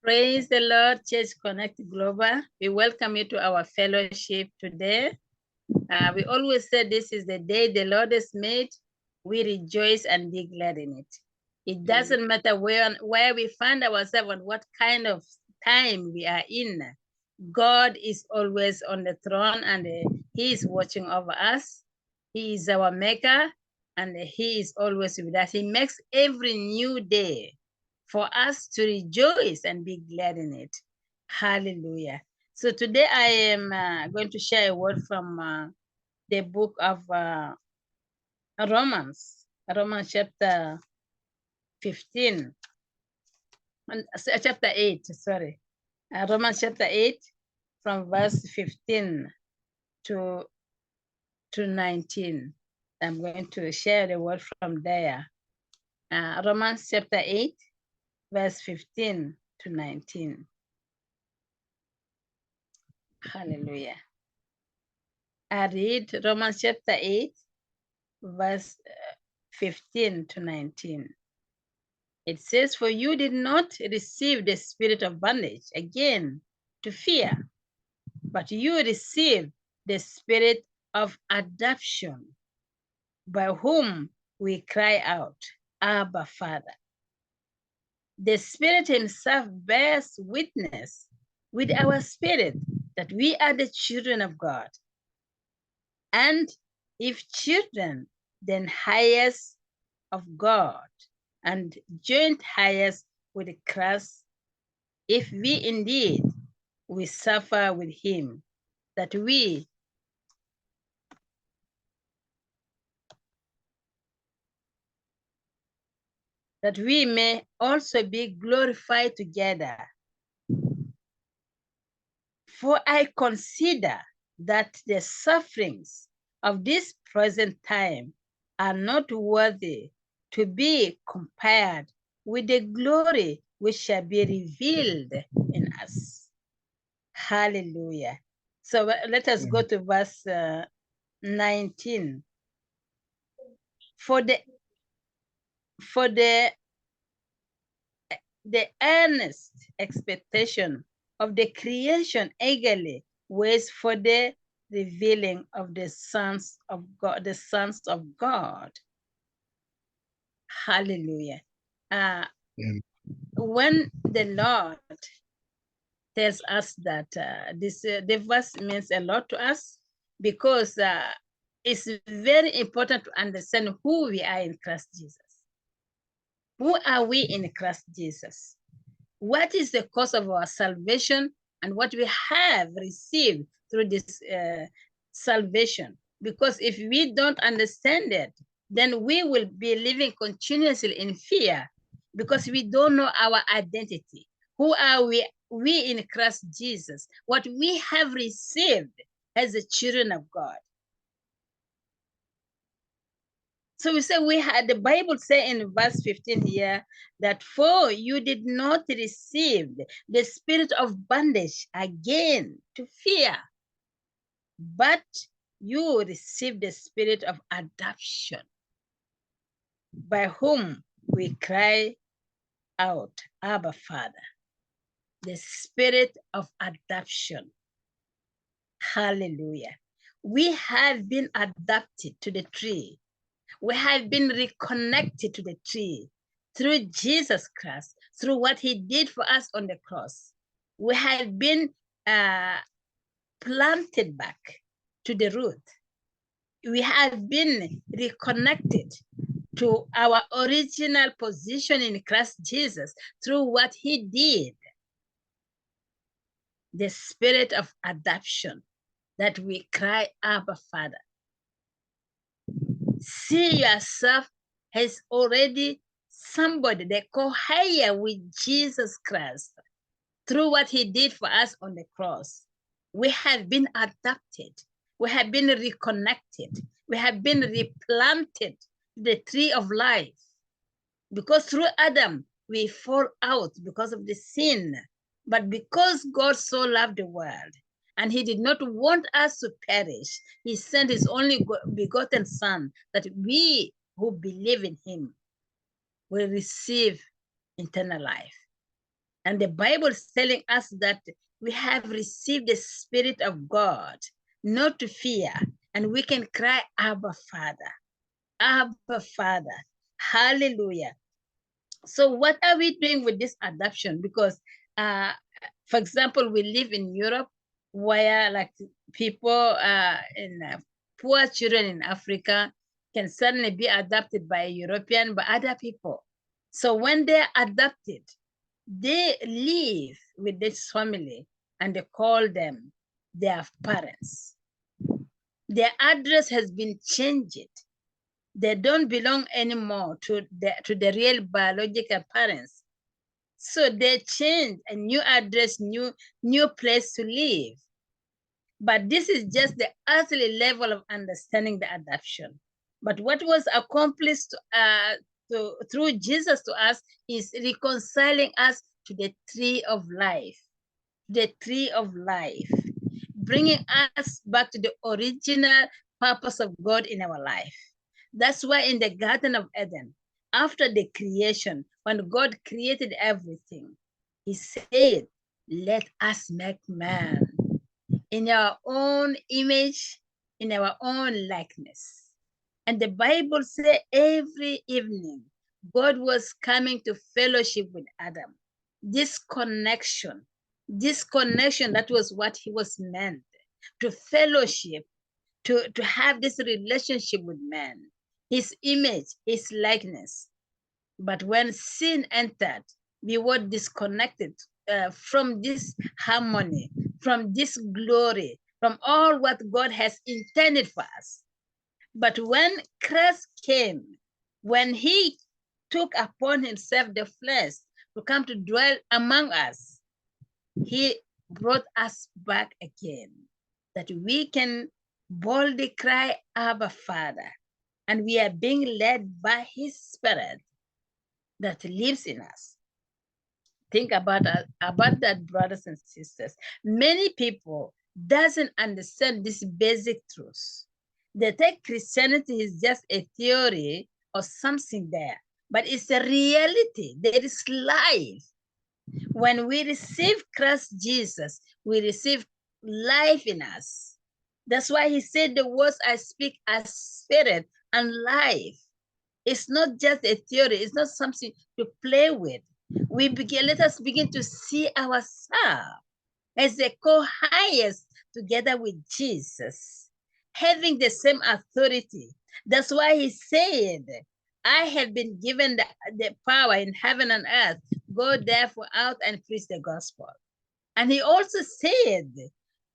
Praise the Lord, Church Connect Global. We welcome you to our fellowship today. We always say this is the day the Lord has made. We rejoice and be glad in it. It doesn't matter where we find ourselves and what kind of time we are in. God is always on the throne and he is watching over us. He is our maker and he is always with us. He makes every new day for us to rejoice and be glad in it. Hallelujah. So today I am going to share a word from the book of Romans chapter 15, chapter 8, sorry. Romans chapter 8 from verse 15 to 19. I'm going to share the word from there. Romans chapter 8, verse 15 to 19. Hallelujah. I read Romans chapter 8, verse 15 to 19. It says, for you did not receive the spirit of bondage again to fear, but you received the spirit of adoption, by whom we cry out, Abba, Father. The Spirit himself bears witness with our spirit that we are the children of God. And if children, then heirs of God, and joint heirs with Christ, if we indeed we suffer with him, that we may also be glorified together. For I consider that the sufferings of this present time are not worthy to be compared with the glory which shall be revealed in us. Hallelujah. So let us go to verse 19. For the earnest expectation of the creation eagerly waits for the revealing of the sons of God, Hallelujah. When the Lord tells us that the verse means a lot to us, because it's very important to understand who we are in Christ Jesus. Who are we in Christ Jesus? What is the cause of our salvation and what we have received through this salvation? Because if we don't understand it, then we will be living continuously in fear because we don't know our identity. Who are we? We in Christ Jesus. What we have received as the children of God. So we say the Bible say in verse 15 here that for you did not receive the spirit of bondage again to fear, but you received the spirit of adoption, by whom we cry out, Abba, Father. The spirit of adoption. Hallelujah. We have been adopted to the tree. We have been reconnected to the tree through Jesus Christ, through what he did for us on the cross. We have been planted back to the root. We have been reconnected to our original position in Christ Jesus through what he did. The spirit of adoption that we cry, Abba, Father. See yourself as already somebody that co-hire with Jesus Christ through what he did for us on the cross. We have been adopted. We have been reconnected. We have been replanted to the tree of life. Because through Adam, we fall out because of the sin. But because God so loved the world, and he did not want us to perish, he sent his only begotten son, that we who believe in him will receive eternal life. And the Bible is telling us that we have received the Spirit of God, not to fear, and we can cry, Abba, Father. Abba, Father. Hallelujah. So what are we doing with this adoption? Because, for example, we live in Europe, where like people in poor children in Africa can suddenly be adopted by a European, by other people. So when they're adopted, they live with this family and they call them their parents. Their address has been changed. They don't belong anymore to the real biological parents. So they change a new address, new place to live. But this is just the earthly level of understanding the adoption. But what was accomplished through Jesus to us is reconciling us to the tree of life, bringing us back to the original purpose of God in our life. That's why in the Garden of Eden, after the creation, when God created everything, he said, let us make man in our own image, in our own likeness. And the Bible says every evening, God was coming to fellowship with Adam. This connection, that was what he was meant, to fellowship, to have this relationship with man, his image, his likeness. But when sin entered, we were disconnected from this harmony, from this glory, from all what God has intended for us. But when Christ came, when he took upon himself the flesh to come to dwell among us, he brought us back again, that we can boldly cry, Abba, Father, and we are being led by his Spirit that lives in us. Think about that, brothers and sisters. Many people doesn't understand this basic truth. They think Christianity is just a theory or something there, but it's a reality. There is life. When we receive Christ Jesus, we receive life in us. That's why he said the words I speak as spirit and life. It's not just a theory. It's not something to play with. Let us begin to see ourselves as the co-highest together with Jesus, having the same authority. That's why he said, I have been given the power in heaven and earth. Go therefore out and preach the gospel. And he also said,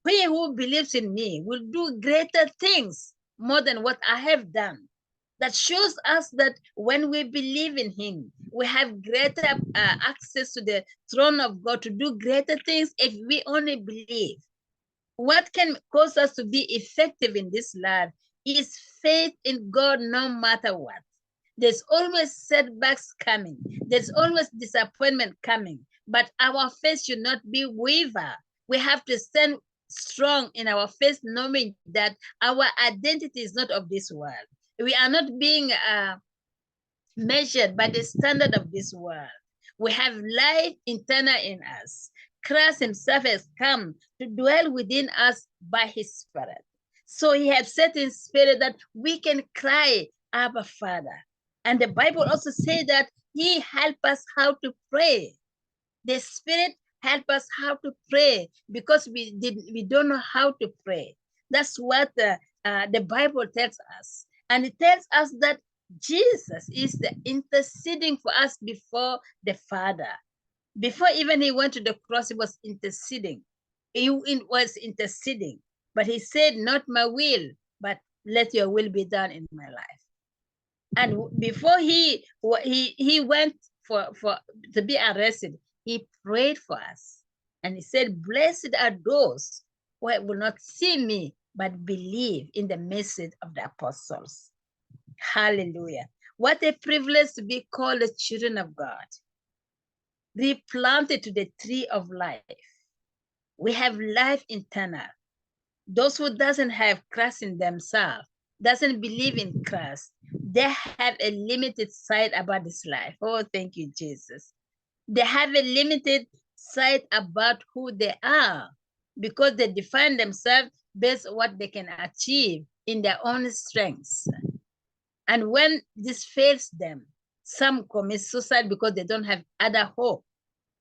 he who believes in me will do greater things more than what I have done. That shows us that when we believe in him, we have greater access to the throne of God to do greater things if we only believe. What can cause us to be effective in this life is faith in God no matter what. There's always setbacks coming. There's always disappointment coming, but our faith should not be waver. We have to stand strong in our faith, knowing that our identity is not of this world. We are not being measured by the standard of this world. We have life eternal in us. Christ himself has come to dwell within us by his Spirit. So he has set in spirit that we can cry, Abba, Father. And the Bible also says that he helps us how to pray. The Spirit helps us how to pray because we don't know how to pray. That's what the Bible tells us. And it tells us that Jesus is the interceding for us before the Father. Before even he went to the cross, he was interceding. He was interceding. But he said, not my will, but let your will be done in my life. And before he went to be arrested, he prayed for us. And he said, blessed are those who will not see me, but believe in the message of the apostles. Hallelujah. What a privilege to be called the children of God. Replanted to the tree of life. We have life eternal. Those who doesn't have Christ in themselves, doesn't believe in Christ, they have a limited sight about this life. Oh, thank you, Jesus. They have a limited side about who they are, because they define themselves based on what they can achieve in their own strengths. And when this fails them, some commit suicide because they don't have other hope.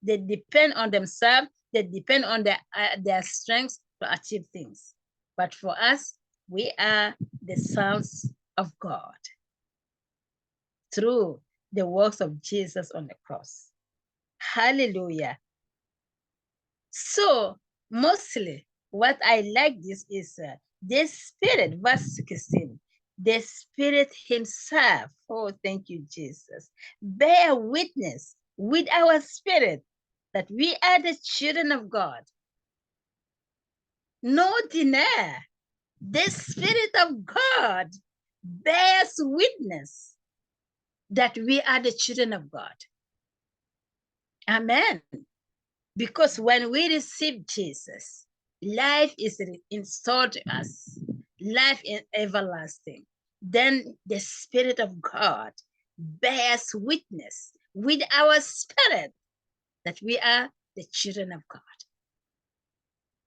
They depend on themselves, they depend on their strengths to achieve things. But for us, we are the sons of God through the works of Jesus on the cross. Hallelujah. So mostly what I like this is the Spirit, verse 16, the Spirit himself, oh, thank you, Jesus, bear witness with our spirit that we are the children of God. No deny, the Spirit of God bears witness that we are the children of God. Amen. Because when we receive Jesus, life is installed to us, life is everlasting. Then the Spirit of God bears witness with our spirit that we are the children of God.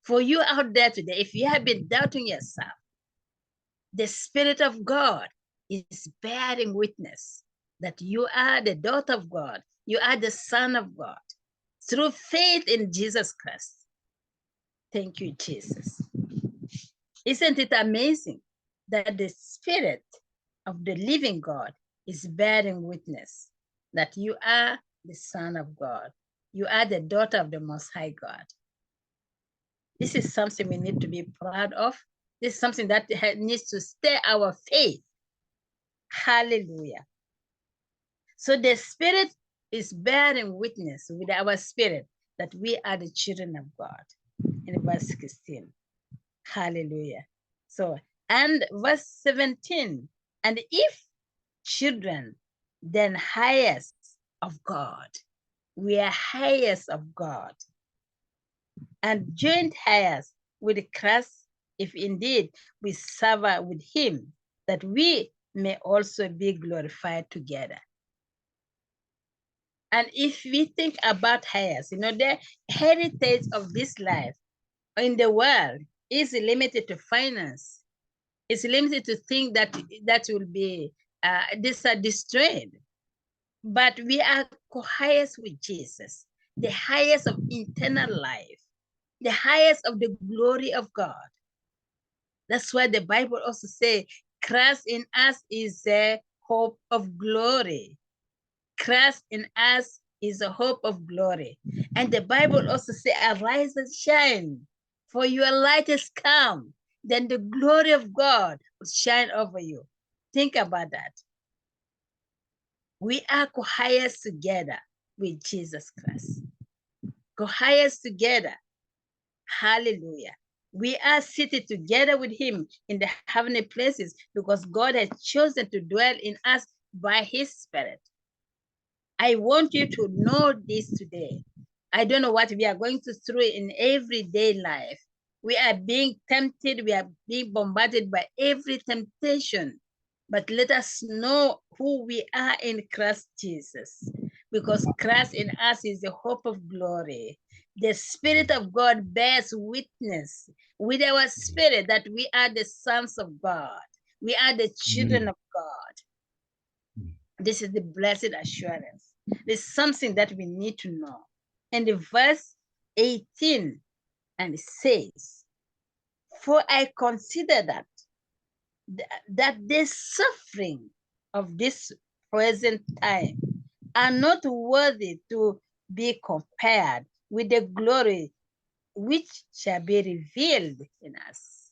For you out there today, if you have been doubting yourself, the Spirit of God is bearing witness that you are the daughter of God, you are the son of God, through faith in Jesus Christ. Thank you, Jesus. Isn't it amazing that the Spirit of the living God is bearing witness that you are the son of God, you are the daughter of the Most High God. This is something we need to be proud of. This is something that needs to stir our faith. Hallelujah. So the Spirit is bearing witness with our spirit that we are the children of God. In verse 16. Hallelujah. So, and verse 17, and if children, then heirs of God. We are heirs of God. And joint heirs with Christ, if indeed we suffer with him, that we may also be glorified together. And if we think about heirs, the heritage of this life in the world is limited to finance. It's limited to things that will be destroyed. But we are co-heirs with Jesus, the highest of eternal life, the highest of the glory of God. That's why the Bible also says, Christ in us is the hope of glory. Christ in us is the hope of glory. And the Bible also says, arise and shine, for your light is come. Then the glory of God will shine over you. Think about that. We are co-heirs together with Jesus Christ. Co-heirs together. Hallelujah. We are seated together with him in the heavenly places because God has chosen to dwell in us by his Spirit. I want you to know this today. I don't know what we are going through in everyday life. We are being tempted, we are being bombarded by every temptation. But let us know who we are in Christ Jesus, because Christ in us is the hope of glory. The Spirit of God bears witness with our spirit that we are the sons of God. We are the children of God. This is the blessed assurance. There's something that we need to know. And the verse 18, and it says, for I consider that the suffering of this present time are not worthy to be compared with the glory which shall be revealed in us.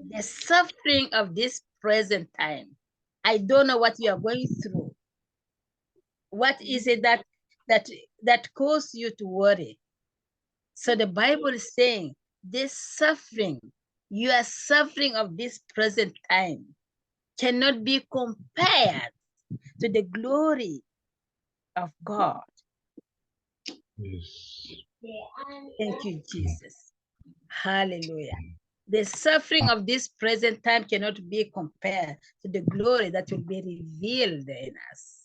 The suffering of this present time. I don't know what you are going through. What is it that causes you to worry? So the Bible is saying this suffering, you are suffering of this present time, cannot be compared to the glory of God. Yes. Thank you, Jesus. Hallelujah. The suffering of this present time cannot be compared to the glory that will be revealed in us.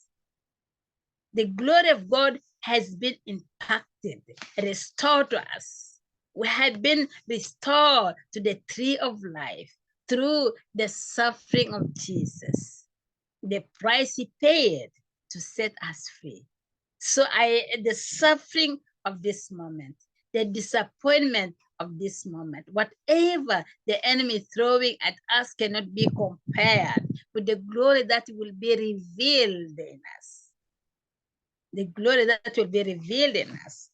The glory of God has been impacted, restored to us. We have been restored to the tree of life through the suffering of Jesus, the price he paid to set us free. So the suffering of this moment, the disappointment of this moment, whatever the enemy is throwing at us cannot be compared with the glory that will be revealed in us. The glory that will be revealed in us.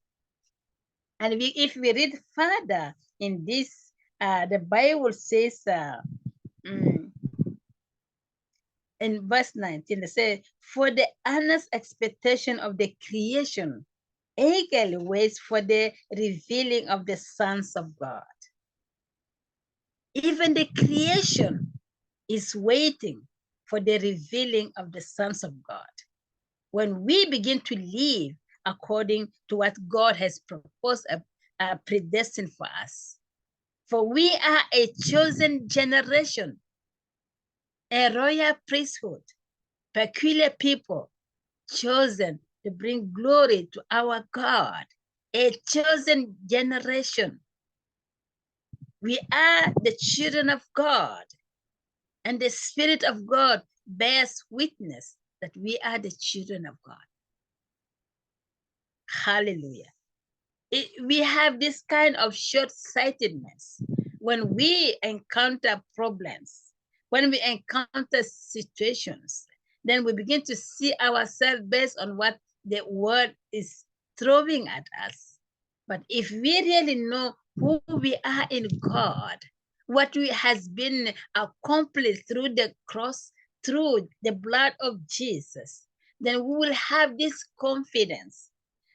And if we read further in this, the Bible says in verse 19, it says, for the earnest expectation of the creation eagerly waits for the revealing of the sons of God. Even the creation is waiting for the revealing of the sons of God. When we begin to live according to what God has proposed, predestined for us. For we are a chosen generation, a royal priesthood, peculiar people, chosen to bring glory to our God, a chosen generation. We are the children of God, and the Spirit of God bears witness that we are the children of God. Hallelujah. We have this kind of short-sightedness when we encounter problems, when we encounter situations, then we begin to see ourselves based on what the word is throwing at us. But if we really know who we are in God, what has been accomplished through the cross, through the blood of Jesus, then we will have this confidence.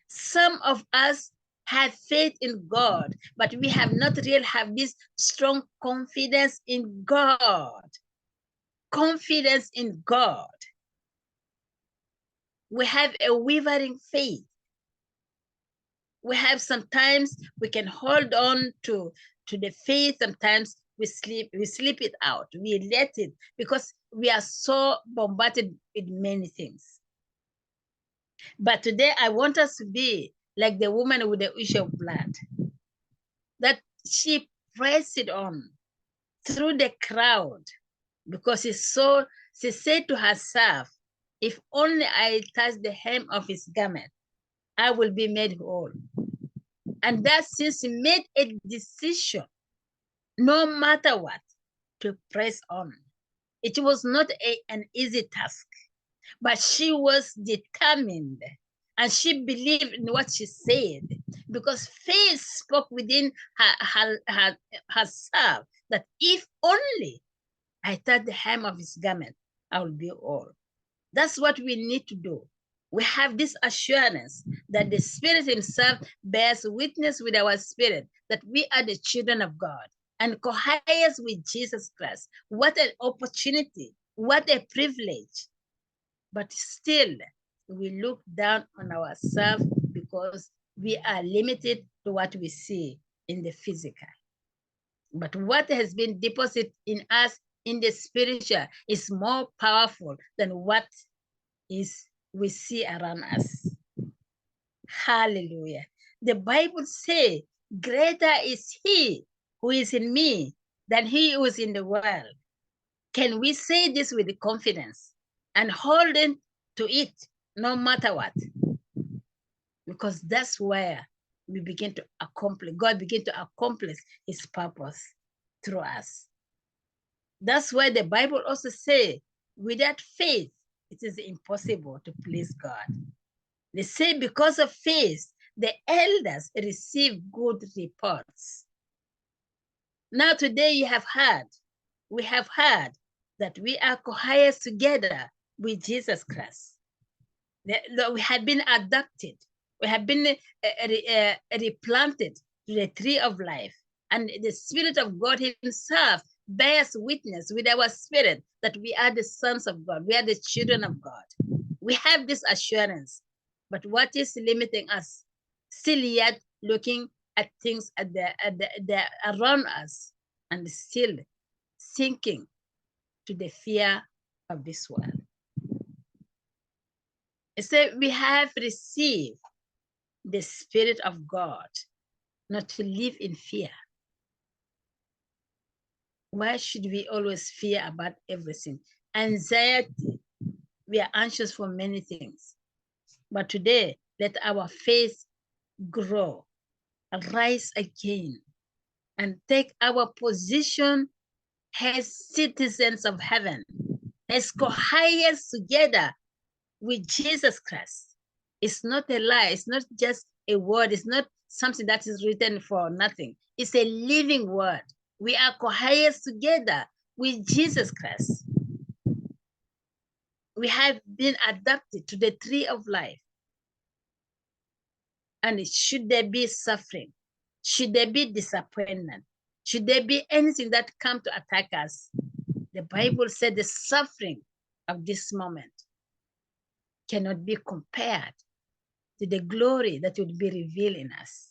Some of us have faith in God, but we have not really have this strong confidence in God. Confidence in God. We have a wavering faith. We have sometimes we can hold on to the faith. Sometimes we sleep it out. We let it because we are so bombarded with many things. But today I want us to be like the woman with the issue of blood, that she pressed it on through the crowd because she said to herself, if only I touch the hem of his garment, I will be made whole. And that since she made a decision, no matter what, to press on. It was not an easy task, but she was determined and she believed in what she said because faith spoke within herself that if only I touch the hem of his garment, I will be whole. That's what we need to do. We have this assurance that the Spirit himself bears witness with our spirit that we are the children of God and co-heirs with Jesus Christ. What an opportunity, what a privilege. But still, we look down on ourselves because we are limited to what we see in the physical. But what has been deposited in us in the spiritual is more powerful than what we see around us. Hallelujah. The Bible says, greater is he who is in me than he who is in the world. Can we say this with confidence and holding to it no matter what? Because that's where we begin to accomplish, God begin to accomplish his purpose through us. That's why the Bible also says, without faith, it is impossible to please God. They say because of faith, the elders receive good reports. Now today we have heard that we are co-heirs together with Jesus Christ. We have been adopted. We have been replanted to the tree of life. And the Spirit of God himself bears witness with our spirit that we are the sons of God. We are the children of God. We have this assurance. But what is limiting us? Still yet looking at things around us and still sinking to the fear of this world. It said we have received the Spirit of God, not to live in fear. Why should we always fear about everything? Anxiety, we are anxious for many things. But today, let our faith grow, rise again, and take our position as citizens of heaven, as co-heirs together with Jesus Christ. It's not a lie. It's not just a word. It's not something that is written for nothing. It's a living word. We are co-heirs together with Jesus Christ. We have been adopted to the tree of life. And should there be suffering, should there be disappointment, should there be anything that come to attack us, the Bible said the suffering of this moment cannot be compared to the glory that would be revealed in us.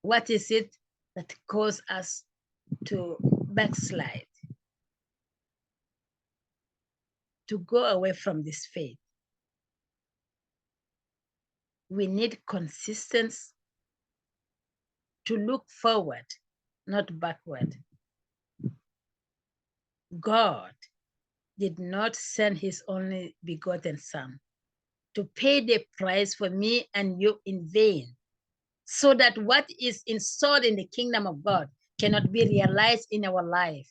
What is it that caused us to backslide, to go away from this faith? We need consistency to look forward, not backward. God did not send his only begotten Son to pay the price for me and you in vain, so that what is installed in the kingdom of God cannot be realized in our life.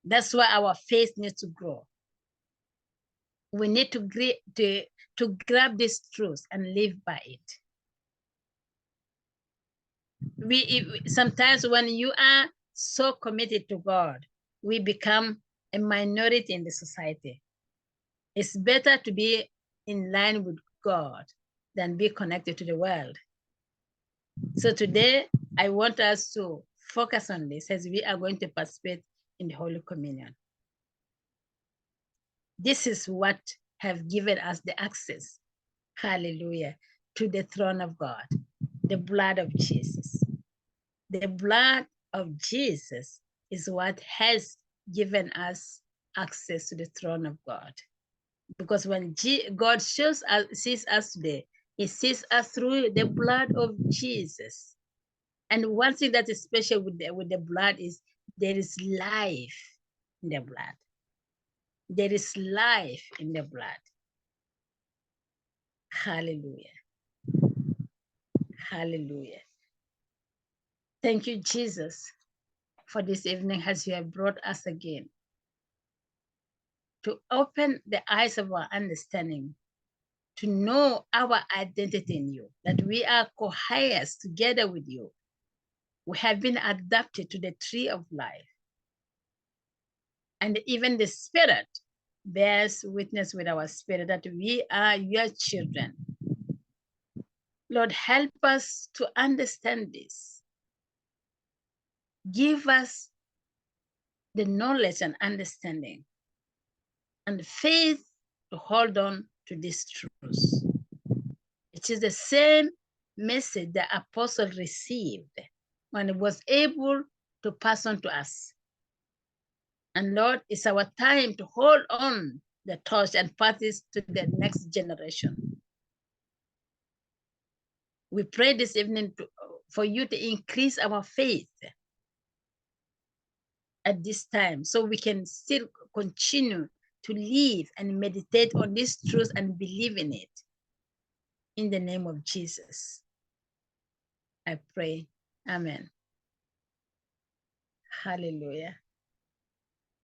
That's why our faith needs to grow. We need to grab this truth and live by it. Sometimes when you are so committed to God, we become a minority in the society. It's better to be in line with God than be connected to the world. So today, I want us to focus on this as we are going to participate in the Holy Communion. This is what have given us the access, hallelujah, to the throne of God, the blood of Jesus. The blood of Jesus is what has given us access to the throne of God. Because when God sees us today, he sees us through the blood of Jesus. And one thing that is special with the blood is there is life in the blood. There is life in the blood. Hallelujah. Hallelujah. Thank you, Jesus, for this evening as you have brought us again to open the eyes of our understanding, to know our identity in you, that we are co-heirs together with you. We have been adopted to the tree of life. And even the Spirit bears witness with our spirit that we are your children. Lord, help us to understand this. Give us the knowledge and understanding and faith to hold on to this truth. It is the same message the apostle received when he was able to pass on to us. And Lord, it's our time to hold on the torch and pass it to the next generation. We pray this evening for you to increase our faith at this time so we can still continue to live and meditate on this truth and believe in it. In the name of Jesus, I pray. Amen. Hallelujah.